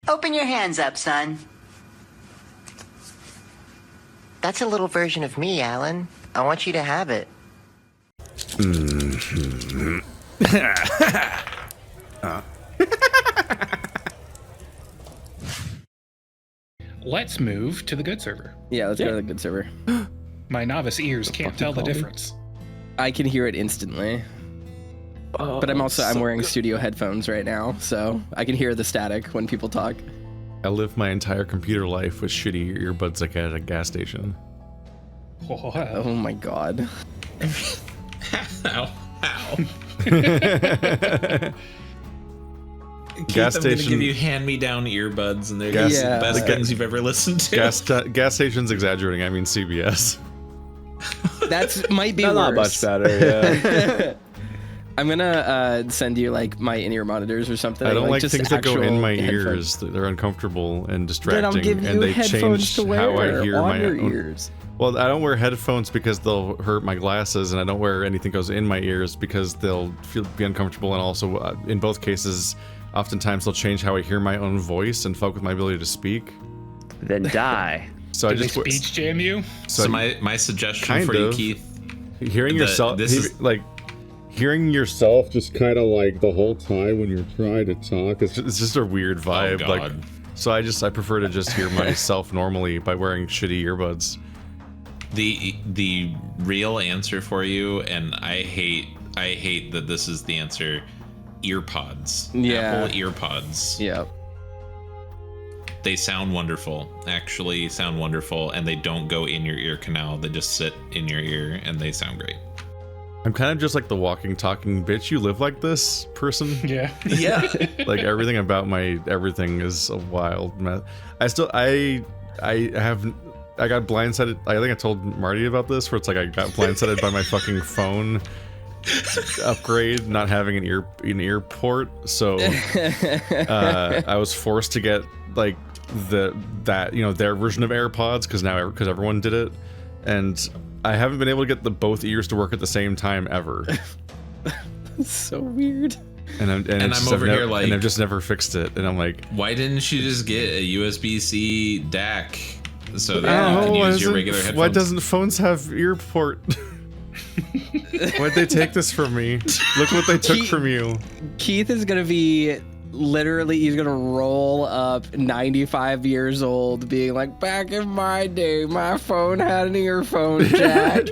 Open your hands up, son. That's a little version of me, Alan. I want you to have it. Let's move to the good server. Yeah, let's go to the good server. My novice ears can't tell the difference. I can hear it instantly. But I'm wearing studio headphones right now, so I can hear the static when people talk. I live my entire computer life with shitty earbuds like at a gas station. Oh my god. Ow. Gas I'm station. gonna give you hand-me-down earbuds, and they're the best things you've ever listened to. Gas station's exaggerating. I mean CBS. That might be not worse. much better. Yeah. I'm gonna send you like my in-ear monitors or something. I don't like just things that go in my headphones. ears. They're uncomfortable and Then I'll distracting, give you and they headphones change to wear how I hear on my your own ears. Well, I don't wear headphones because they'll hurt my glasses, and I don't wear anything goes in my ears because they'll be uncomfortable, and also in both cases, oftentimes they'll change how I hear my own voice and fuck with my ability to speak. Then die. So Did they speech jam you? So my suggestion for you, Keith, hearing yourself, hearing yourself just kind of like the whole time when you're trying to talk, it's just a weird vibe. Oh, God. So I prefer to just hear myself normally by wearing shitty earbuds. The real answer for you, and I hate that this is the answer, earpods. Yeah. Apple earpods. Yep. They sound wonderful, actually sound wonderful, and they don't go in your ear canal. They just sit in your ear, and they sound great. I'm kind of just like the walking, talking bitch you live like this person. Yeah. Yeah. Like everything about my everything is a wild mess. I got blindsided. I think I told Marty about this, where it's like I got blindsided by my fucking phone upgrade not having an ear port. So I was forced to get like their version of AirPods because everyone did it, and I haven't been able to get both ears to work at the same time ever. It's so weird. And I'm over here like, and I've just never fixed it. And I'm like, why didn't you just get a USB-C DAC so that you can use your regular headphones? Why doesn't phones have ear port? Why'd they take this from me? Look what they took from you. Keith is gonna be he's gonna roll up 95 years old being like, back in my day my phone had an earphone jack.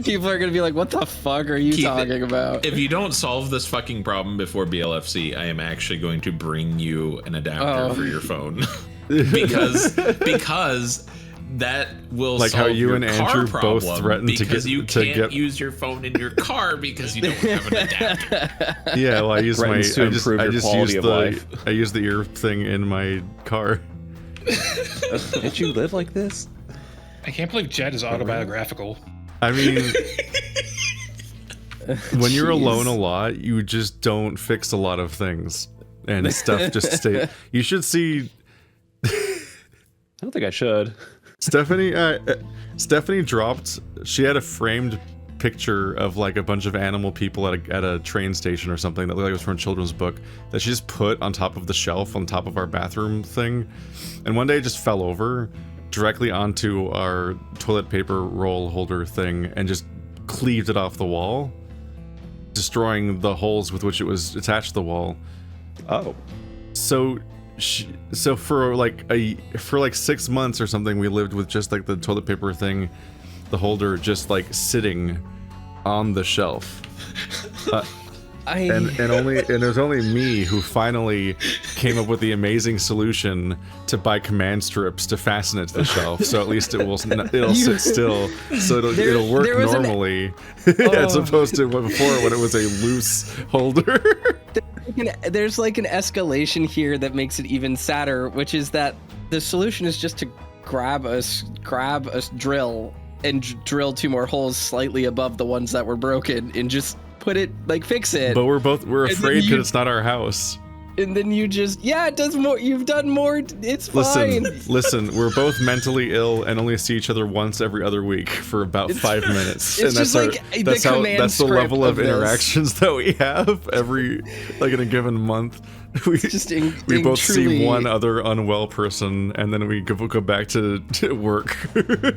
People are gonna be like, what the fuck are you Keith, talking about? If you don't solve this fucking problem before BLFC, I am actually going to bring you an adapter for your phone. because that will like solve how you your and car Andrew both problem, threatened to because get you to can't get use your phone in your car because you don't have an adapter. Yeah, well, I use my I Threatens to improve your quality of life. I use the ear thing in my car. Did you live like this? I can't believe Jed is autobiographical. I mean, when you're alone a lot, you just don't fix a lot of things, and stuff just stays. You should see. I don't think I should. Stephanie dropped. She had a framed picture of like a bunch of animal people at a train station or something that looked like it was from a children's book that she just put on top of the shelf on top of our bathroom thing, and one day it just fell over directly onto our toilet paper roll holder thing and just cleaved it off the wall, destroying the holes with which it was attached to the wall. Oh. So for like 6 months or something, we lived with just like the toilet paper thing, the holder, just like sitting on the shelf. And it was only me who finally came up with the amazing solution to buy command strips to fasten it to the shelf, so at least it'll sit still, so it'll work normally, as opposed to before when it was a loose holder. There's like an escalation here that makes it even sadder, which is that the solution is just to grab a drill and drill 2 more holes slightly above the ones that were broken and just fix it. But we're afraid because it's not our house. And then you just, it does more. You've done more. It's fine. Listen, we're both mentally ill and only see each other once every other week for about 5 minutes. It's and just that's the level of this. interactions that we have in a given month. we just both see truly, one other unwell person, and then we go back to work.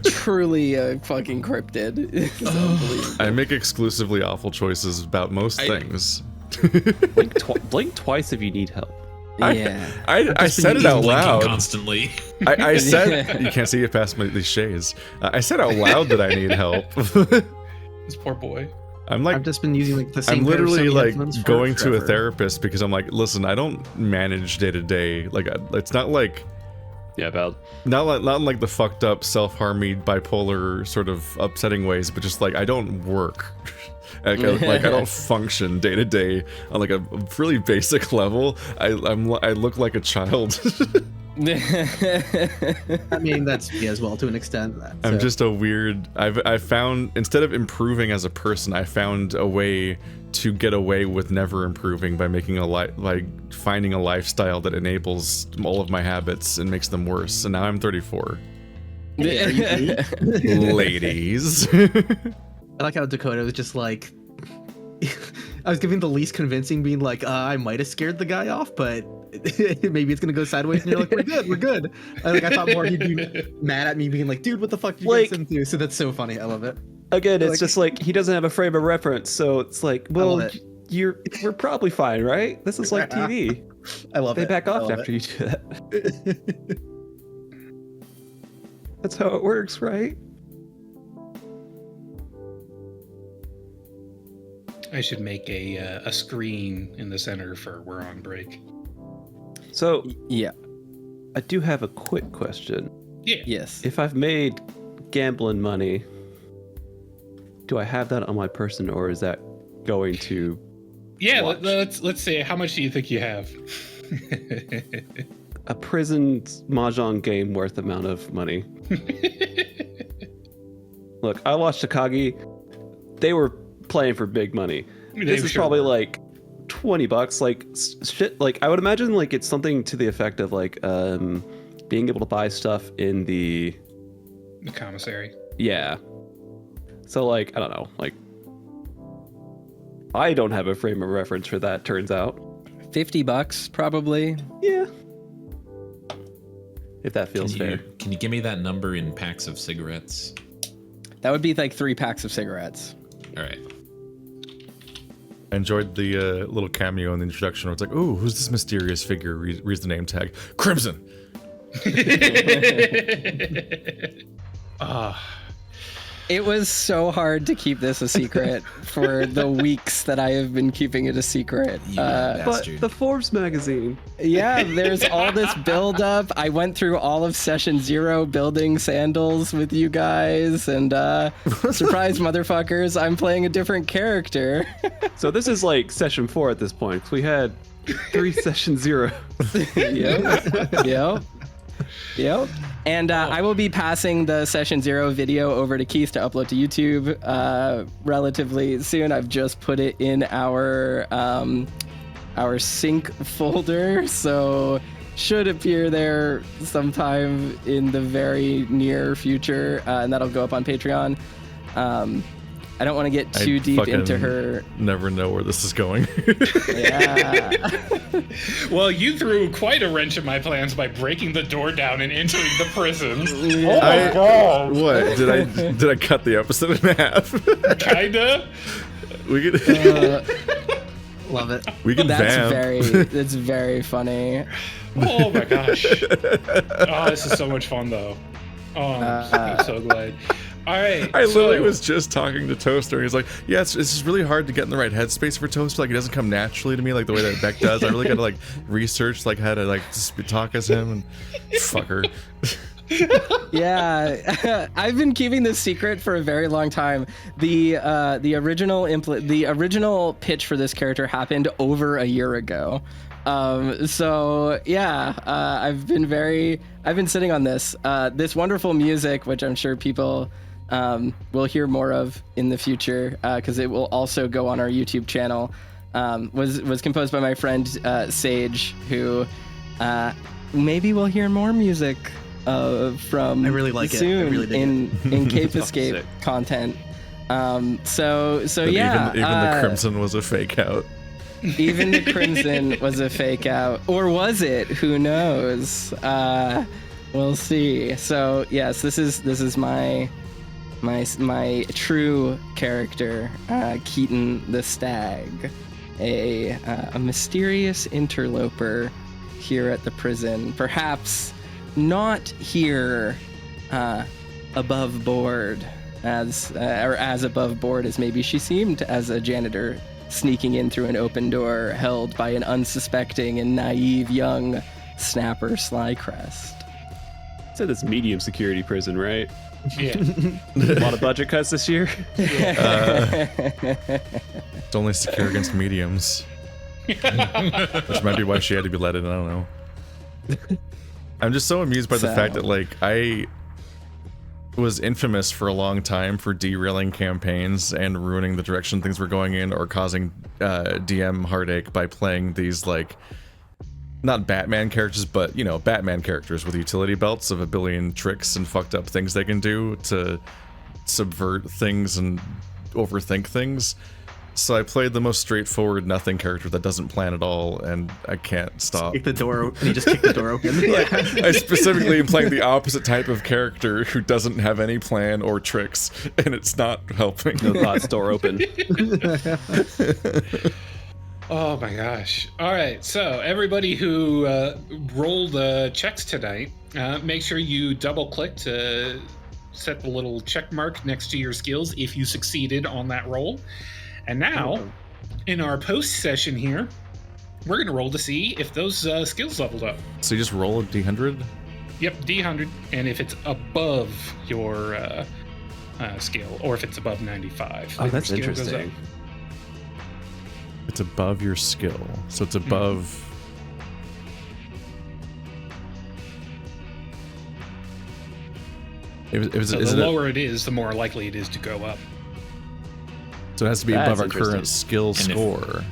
truly a fucking cryptid. It's unbelievable. I make exclusively awful choices about most things. Blink twice if you need help. Yeah. I said it He's out blinking loud. constantly. I said you can't see it past these shades. I said out loud that I need help. This poor boy. I've just been using like the same. I'm literally pair of Sony like headphones for going to a forever. therapist because I'm like, listen, I don't manage day to day. Like, it's not like Yeah, about not in like the fucked up, self-harmy, bipolar sort of upsetting ways, but just like I don't work. Like I don't function day to day on like a really basic level. I look like a child. I mean, that's me as well to an extent. I'm just a weird. I found instead of improving as a person, I found a way to get away with never improving by making finding a lifestyle that enables all of my habits and makes them worse. And now I'm 34. Ladies. I like how Dakota was just like, I was giving the least convincing, being like, I might have scared the guy off, but maybe it's gonna go sideways. And you're like, we're good. I thought more he'd be mad at me, being like, dude, what the fuck did you get us into? So that's so funny. I love it. again, it's Like- just like he doesn't have a frame of reference, so it's like, well, love it. we're probably fine, right? This is like TV. I love They it. back I off love after it. you do that. That's how it works, right? I should make a screen in the center for we're on break. So Yeah. I do have a quick question. Yeah. Yes. If I've made gambling money, do I have that on my person, or is that going to Yeah. watch? Let's say, how much do you think you have? a prison mahjong game worth amount of money? Look, I watched Takagi. They were playing for big money. This is sure probably were. like $20. Like shit. Like I would imagine, like it's something to the effect of like being able to buy stuff in the The commissary. yeah. So like I don't know. Like I don't have a frame of reference for that. Turns out. $50 probably. Yeah. If that feels fair. Can you give me that number in packs of cigarettes? That would be like 3 packs of cigarettes. All right. I enjoyed the little cameo in the introduction where it's like, ooh, who's this mysterious figure? Reads the name tag. Crimson! It was so hard to keep this a secret for the weeks that I have been keeping it a secret. But the Forbes magazine. Yeah, there's all this build up. I went through all of session 0 building Sandals with you guys, and surprise motherfuckers, I'm playing a different character. So this is like session 4 at this point. 'Cause we had 3 session 0. Yep. And I will be passing the session 0 video over to Keith to upload to YouTube relatively soon. I've just put it in our sync folder, so should appear there sometime in the very near future, and that'll go up on Patreon. I don't want to get too deep into her. Never know where this is going. Yeah. Well, you threw quite a wrench in my plans by breaking the door down and entering the prison. What? Did I cut the episode in half? Kinda. We could Love it. we can vamp. That's very funny. Oh my gosh. Oh, this is so much fun though. Oh, I'm so glad. All right. I literally so- was just talking to Toaster, and he's like, "Yeah, it's just really hard to get in the right headspace for Toaster. Like, it doesn't come naturally to me, like the way that Beck does. I really got to like research, like how to like talk as him and fucker." Yeah, I've been keeping this secret for a very long time. The original pitch for this character happened over a year ago. So yeah, I've been sitting on this wonderful music, which I'm sure people will hear more of in the future, because it will also go on our YouTube channel. Was composed by my friend Sage, who maybe we'll hear more music from I really like it. I soon really dig in Cape Escape Sick. content. So But yeah, even the Crimson was a fake out. Even the crimson was a fake out, or was it? Who knows? We'll see. So yes, this is my true character, Keaton the Stag, a mysterious interloper here at the prison. Perhaps not here above board as above board as maybe she seemed as a janitor sneaking in through an open door held by an unsuspecting and naive young snapper Slycrest. Said it's medium security prison, right? Yeah. A lot of budget cuts this year. It's only secure against mediums. Which might be why she had to be let in, I don't know. I'm just so amused by the fact that, like, I was infamous for a long time for derailing campaigns and ruining the direction things were going in, or causing DM heartache by playing these, like, not Batman characters, but, you know, Batman characters with utility belts of a billion tricks and fucked up things they can do to subvert things and overthink things. So I played the most straightforward nothing character that doesn't plan at all, and I can't stop. Kick the door open. You just kick the door open. I specifically am playing the opposite type of character who doesn't have any plan or tricks, and it's not helping. No thoughts, door open. Oh my gosh. All right, so everybody who rolled checks tonight, make sure you double click to set the little check mark next to your skills if you succeeded on that roll. And now, in our post session here, we're going to roll to see if those skills leveled up. So you just roll a D100? Yep, D100, and if it's above your skill, or if it's above 95. Oh, that's your skill goes interesting. up. It's above your skill, so it's above... So the lower it is, the more likely it is to go up. So it has to be That's above our interesting. current skill And score.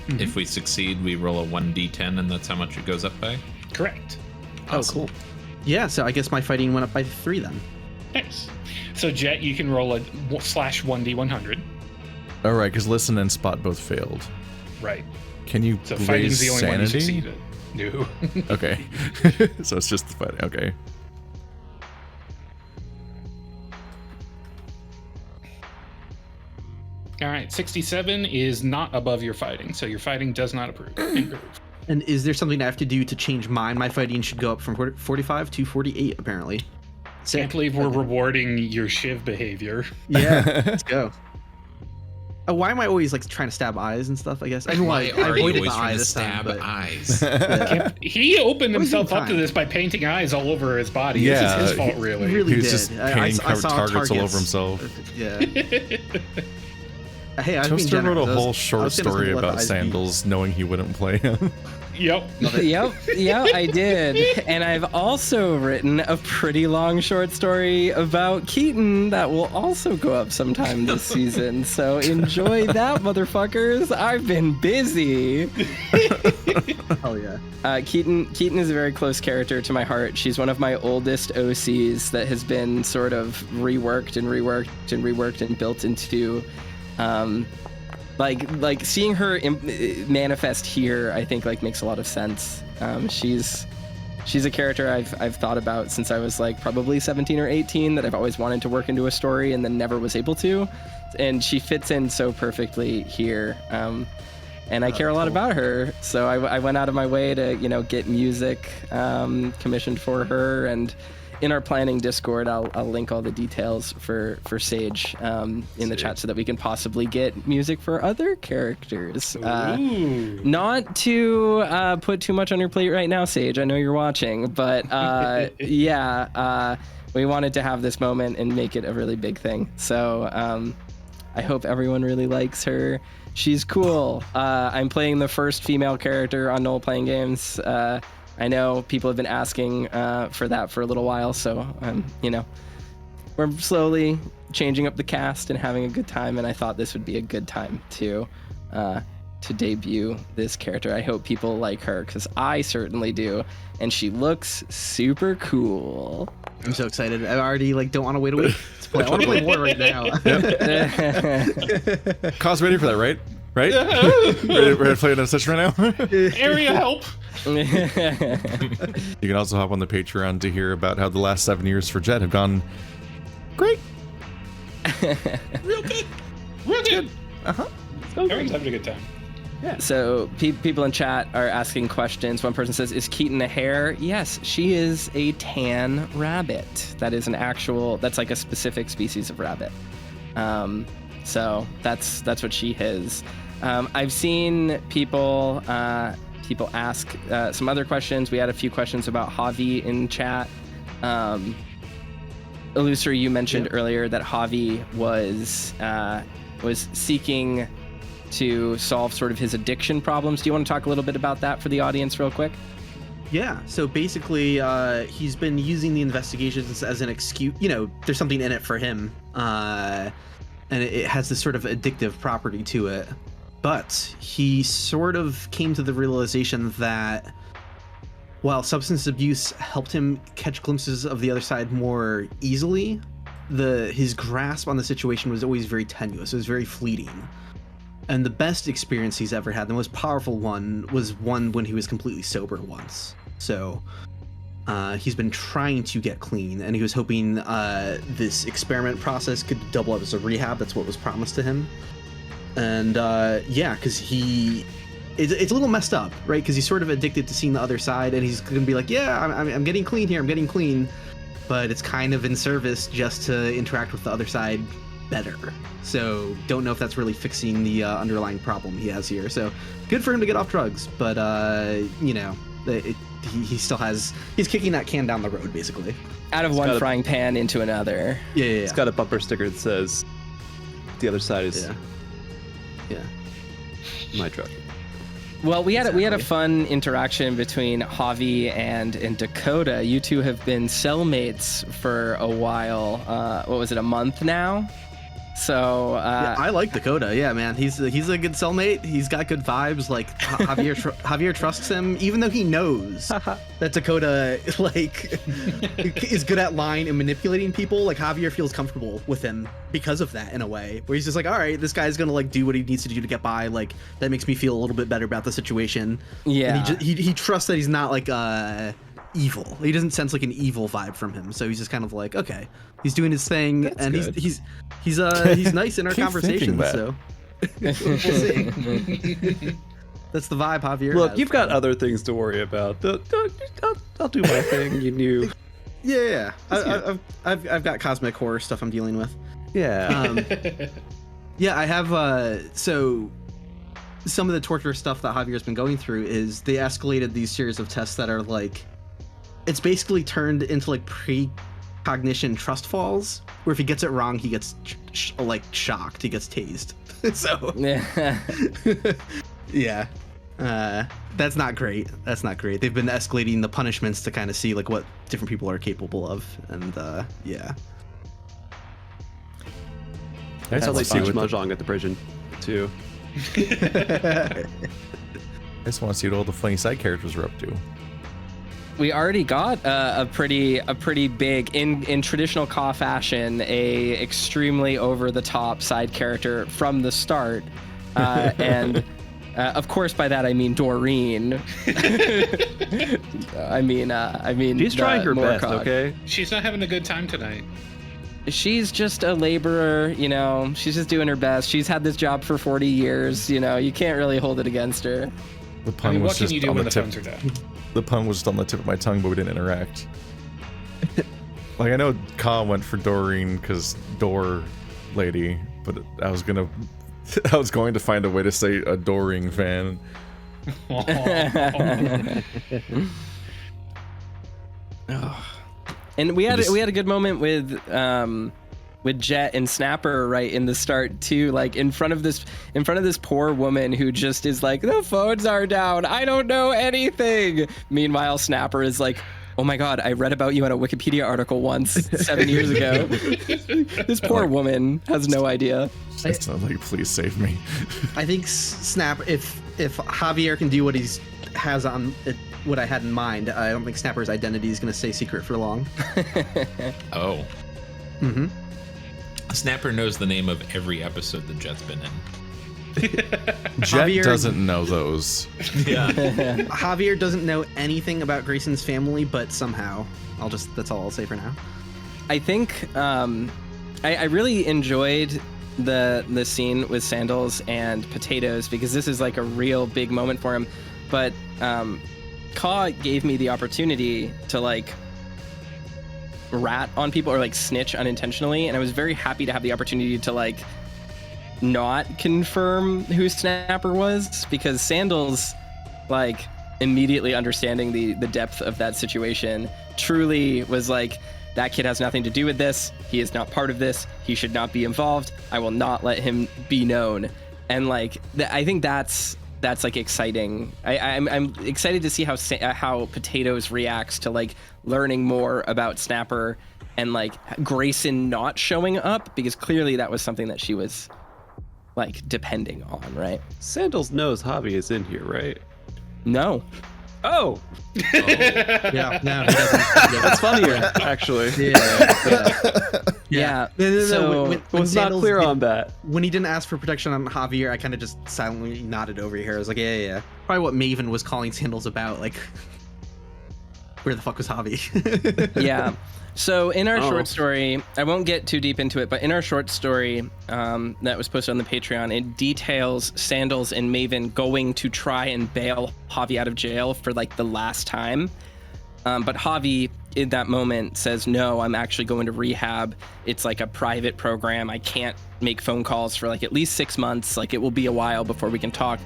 If we succeed, we roll a 1d10, and that's how much it goes up by. Correct. Oh, cool. Yeah, so I guess my fighting went up by 3 then. Nice. So Jet, you can roll a /1d100. All right, because listen and spot both failed. Right. Can you So raise fighting's the only one you sanity? succeeded. No. Okay. So it's just the fighting. Okay. All right, 67 is not above your fighting, so your fighting does not improve. And is there something I have to do to change mine? My fighting should go up from 45 to 48, apparently. Sick. Can't believe we're rewarding your shiv behavior. Yeah, let's go. Oh, why am I always like trying to stab eyes and stuff? I guess. I mean, Why I are you avoided always the trying eye to this time, stab but- eyes? Yeah. He opened Wasn't himself up to time. this by painting eyes all over his body. Yeah, This is his fault, He really. really He was did. just I painting saw targets all over himself. Yeah. Hey, I've been Toaster wrote a generous. whole I short was gonna story let the about eyes be- Sandals, knowing he wouldn't play him. Yep. Yep, I did. And I've also written a pretty long short story about Keaton that will also go up sometime this season. So enjoy that, motherfuckers. I've been busy. Oh yeah. Keaton is a very close character to my heart. She's one of my oldest OCs that has been sort of reworked and built into like seeing her manifest here, I think like makes a lot of sense. She's a character I've thought about since I was like probably 17 or 18 that I've always wanted to work into a story and then never was able to, and she fits in so perfectly here. And I care a lot about her, so I went out of my way to get music commissioned for her, and in our planning Discord, I'll link all the details for Sage in the chat so that we can possibly get music for other characters. Not to put too much on your plate right now, Sage. I know you're watching, but we wanted to have this moment and make it a really big thing. So I hope everyone really likes her. She's cool. I'm playing the first female character on Noel Playing Games. I know people have been asking for that for a little while, so we're slowly changing up the cast and having a good time, and I thought this would be a good time to debut this character. I hope people like her, because I certainly do, and she looks super cool. I'm so excited. I already don't want to wait a week to play. I want to play more right now. Cause ready for that, right? Right? Ready to play another session right now? Area help. You can also hop on the Patreon to hear about how the last 7 years for Jet have gone great. Real good. Real good. Uh-huh. Everyone's having a good time. So people in chat are asking questions. One person says, "Is Keaton a hare?" Yes, she is a tan rabbit. That is that's like a specific species of rabbit. So that's what she is. I've seen people ask some other questions. We had a few questions about Javi in chat. Illusory, you mentioned earlier that Javi was seeking to solve sort of his addiction problems. Do you want to talk a little bit about that for the audience real quick? Yeah, so basically, he's been using the investigations as an excuse. There's something in it for him, and it has this sort of addictive property to it. But he sort of came to the realization that while substance abuse helped him catch glimpses of the other side more easily, his grasp on the situation was always very tenuous. It was very fleeting. And the best experience he's ever had, the most powerful one, was one when he was completely sober once. So he's been trying to get clean, and he was hoping this experiment process could double up as a rehab. That's what was promised to him. And because it's a little messed up, right? Because he's sort of addicted to seeing the other side, and he's going to be like, yeah, I'm getting clean here, I'm getting clean. But it's kind of in service just to interact with the other side better. So don't know if that's really fixing the underlying problem he has here. So good for him to get off drugs, but he's kicking that can down the road, basically. Out of one frying pan into another. Yeah. It's got a bumper sticker that says, "The other side is my drug." Well, we had a fun interaction between Javi and Dakota. You two have been cellmates for a while. What was it, a month now? So I like Dakota. Yeah, man, he's a good cellmate. He's got good vibes. Like Javier trusts him, even though he knows that Dakota is good at lying and manipulating people. Like Javier feels comfortable with him because of that, in a way, where he's just like, all right, this guy's gonna do what he needs to do to get by. Like that makes me feel a little bit better about the situation. Yeah, and he trusts that he's not evil. He doesn't sense an evil vibe from him, so he's just kind of like, okay, he's doing his thing. That's and good. he's nice in our conversation. So we'll see. That's the vibe Javier Look, has. you've got other things to worry about. I'll do my thing. You knew. Yeah. I've got cosmic horror stuff I'm dealing with. Yeah. I have so some of the torture stuff that Javier's been going through is they escalated these series of tests that are it's basically turned into precognition trust falls, where if he gets it wrong, he gets shocked, he gets tased. So yeah, that's not great. They've been escalating the punishments to kind of see what different people are capable of, and That's how they teach mahjong at the prison too. I just want to see what all the funny side characters are up to. We already got a pretty big, in traditional Ka fashion, a extremely over the top side character from the start, and of course by that I mean Doreen. I mean she's trying her best. Okay, she's not having a good time tonight. She's just a laborer, she's just doing her best. She's had this job for 40 years, you can't really hold it against her. The pun was what can just you do on when the the tip. phones are done? The pun was just on the tip of my tongue, but we didn't interact. I know Ka went for Doreen because door lady, but I was going to find a way to say adoring fan. And we had a good moment with Jet and Snapper right in the start too, in front of this poor woman who just is like, the phones are down, I don't know anything. Meanwhile, Snapper is like, oh my god, I read about you in a Wikipedia article once 7 years ago. This poor woman has no idea. It's not please save me. I think Snap, if Javier can do what he's has on it, what I had in mind, I don't think Snapper's identity is going to stay secret for long. Oh. Mm-hmm. Snapper knows the name of every episode that Jet's been in. Jet Javier- doesn't know those. Yeah. Javier doesn't know anything about Grayson's family, but somehow, that's all I'll say for now. I think I really enjoyed the scene with Sandals and Potatoes because this is like a real big moment for him. But Ka gave me the opportunity to like rat on people or like snitch unintentionally, and I was very happy to have the opportunity to like not confirm who Snapper was, because Sandals, like, immediately understanding the depth of that situation, truly was like, that kid has nothing to do with this. He is not part of this. He should not be involved. I will not let him be known. And like, I think that's like exciting. I'm excited to see how Potatoes reacts to like learning more about Snapper and like Grayson not showing up, because clearly that was something that she was like depending on, right? Sandals knows Javi is in here, right? No. Oh, Yeah, no, he doesn't. Yeah, that's funnier, actually. Yeah. No. So When Was not Sandals clear did- on that. When he didn't ask for protection on Javier, I kind of just silently nodded over here. I was like, yeah. Probably what Maven was calling Sandals about, like, where the fuck was Javi? yeah. So in our Oh. short story, I won't get too deep into it, but in our short story that was posted on the Patreon, it details Sandals and Maven going to try and bail Javi out of jail for like the last time. But Javi in that moment says, no, I'm actually going to rehab. It's like a private program. I can't make phone calls for like at least 6 months. Like it will be a while before we can talk.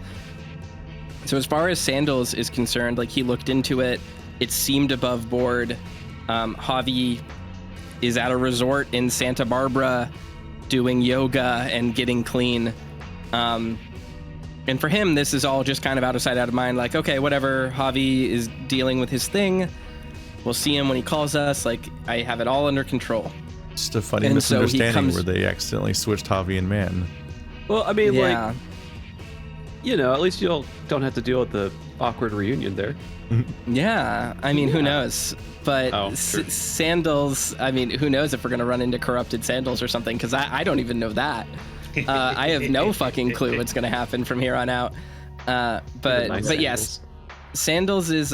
So as far as Sandals is concerned, like he looked into it. It seemed above board. Javi is at a resort in Santa Barbara doing yoga and getting clean. And for him, this is all just kind of out of sight, out of mind. Like, okay, whatever. Javi is dealing with his thing. We'll see him when he calls us. Like, I have it all under control. Just a funny And so he misunderstanding comes- where they accidentally switched Javi and Man. Well, I mean, Yeah. like, you know, at least you don't have to deal with the awkward reunion there. Yeah. I mean, who knows? But Oh, sure. Sandals, I mean, who knows if we're going to run into corrupted Sandals or something? Because I don't even know that. I have no fucking clue what's going to happen from here on out. But yes, Sandals is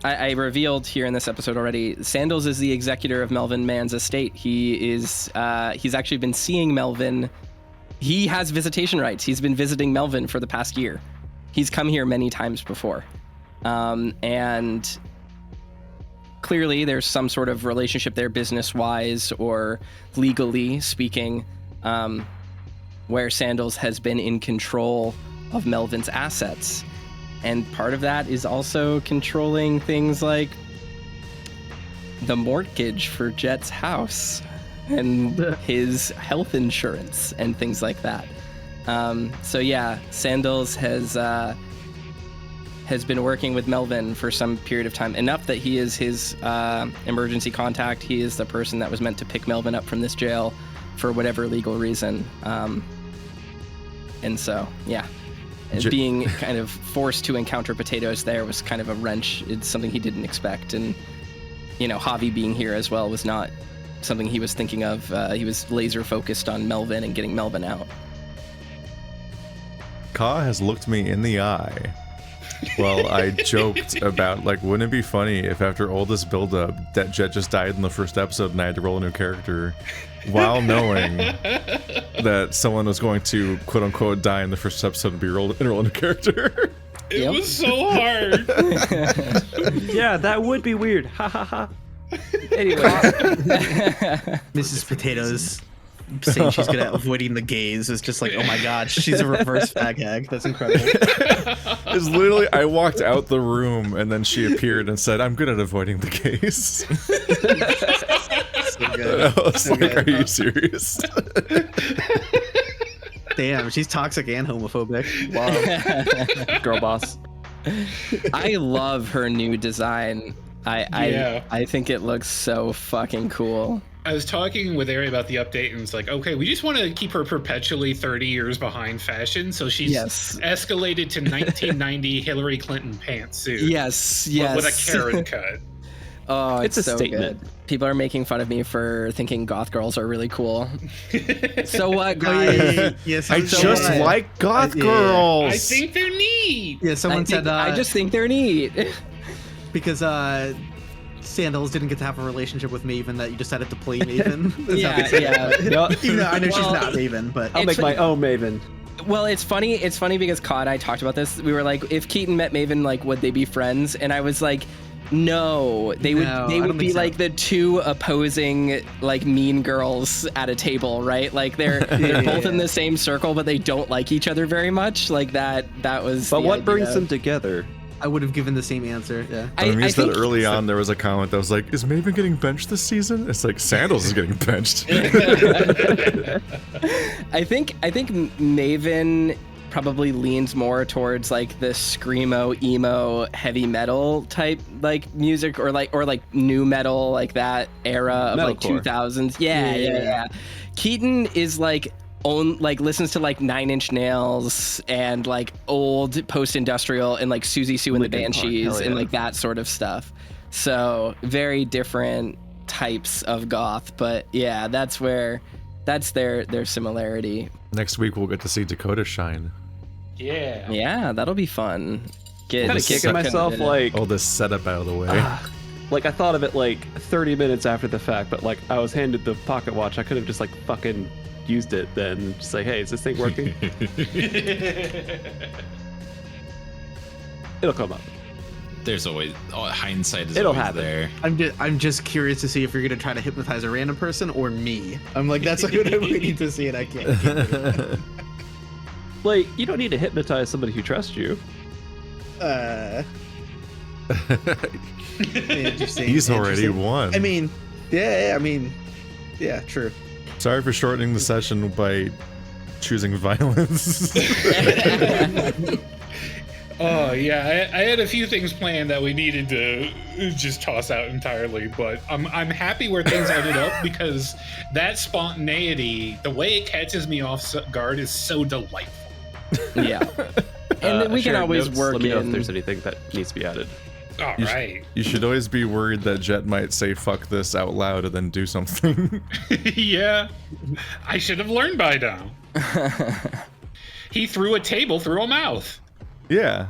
I revealed here in this episode already. Sandals is the executor of Melvin Mann's estate. He is he's actually been seeing Melvin. He has visitation rights. He's been visiting Melvin for the past year. He's come here many times before, and clearly there's some sort of relationship there, business-wise or legally speaking, where Sandals has been in control of Melvin's assets. And part of that is also controlling things like the mortgage for Jet's house and his health insurance and things like that. So yeah, Sandals has been working with Melvin for some period of time, enough that he is his emergency contact. He is the person that was meant to pick Melvin up from this jail for whatever legal reason. And so, yeah. Being kind of forced to encounter Potatoes there was kind of a wrench. It's something he didn't expect. And, you know, Javi being here as well was not something he was thinking of. He was laser focused on Melvin and getting Melvin out. Ka has looked me in the eye while I joked about, like, wouldn't it be funny if after all this buildup that Jet just died in the first episode and I had to roll a new character, while knowing that someone was going to quote unquote die in the first episode and roll a new character. It was so hard. Yeah, that would be weird. Ha ha ha. Anyway. Mrs. Potatoes saying she's good at avoiding the gaze is just like, oh my god, she's a reverse fag hag. That's incredible. It's literally, I walked out the room and then she appeared and said, I'm good at avoiding the gaze. So good. I was So like, good. are you serious? Damn, she's toxic and homophobic. Wow. Girl boss. I love her new design. I think it looks so fucking cool. I was talking with Aeria about the update, and it's like, okay, we just want to keep her perpetually 30 years behind fashion, so she's escalated to 1990 Hillary Clinton pantsuit. Yes. With a Karen cut. Oh, It's a so statement. good. People are making fun of me for thinking goth girls are really cool. So what, Oh, yeah, guys? yeah, yeah, I someone just said- like goth yeah. girls. I think they're neat. Yeah, someone said I just think they're neat. because Sandals didn't get to have a relationship with Maven, that you decided to play Maven. Is how they said it. No, Even though I know she's Well, not Maven, but I'll make my own Maven. Well, it's funny. It's funny because Cod and I talked about this. We were like, if Keaton met Maven, like, would they be friends? And I was like, no, they would. No, They I would don't be think so. like the two opposing, like, mean girls at a table, right? Like they're both in the same circle, but they don't like each other very much. Like that. That was. But the what brings idea. them together? I would have given the same answer. Yeah. I mean, think that early on there was a comment that was like, "Is Maven getting benched this season?" It's like Sandals is getting benched. I think Maven probably leans more towards like the screamo, emo, heavy metal type like music, or like new metal, like that era of like Metalcore. 2000s. Yeah. Keaton is like listens to like Nine Inch Nails and like old post-industrial and like Susie Sue and the Linkin Park, Banshees hell and yeah. like that sort of stuff. So very different types of goth, but yeah, that's their similarity. Next week we'll get to see Dakota shine. Yeah. Yeah, that'll be fun. Get Kind of kicking myself like All this setup out of the way. like I thought of it like 30 minutes after the fact, but like I was handed the pocket watch. I could have just like fucking used it then, just like, hey, is this thing working? It'll come up. There's always hindsight is It'll always happen. there. I'm just curious to see if you're gonna try to hypnotize a random person or me. I'm like, that's what I'm waiting to see, and I can't. Like, you don't need to hypnotize somebody who trusts you. Interesting. He's already interesting. won. I mean, yeah, true. Sorry for shortening the session by choosing violence. Oh yeah, I had a few things planned that we needed to just toss out entirely, but I'm happy where things ended up because that spontaneity, the way it catches me off guard, is so delightful. Yeah. And then we can Shared always notes, work let me know in. if there's anything that needs to be added. All You sh- right. You should always be worried that Jet might say "fuck this" out loud and then do something. Yeah, I should have learned by now. He threw a table through a mouth. Yeah.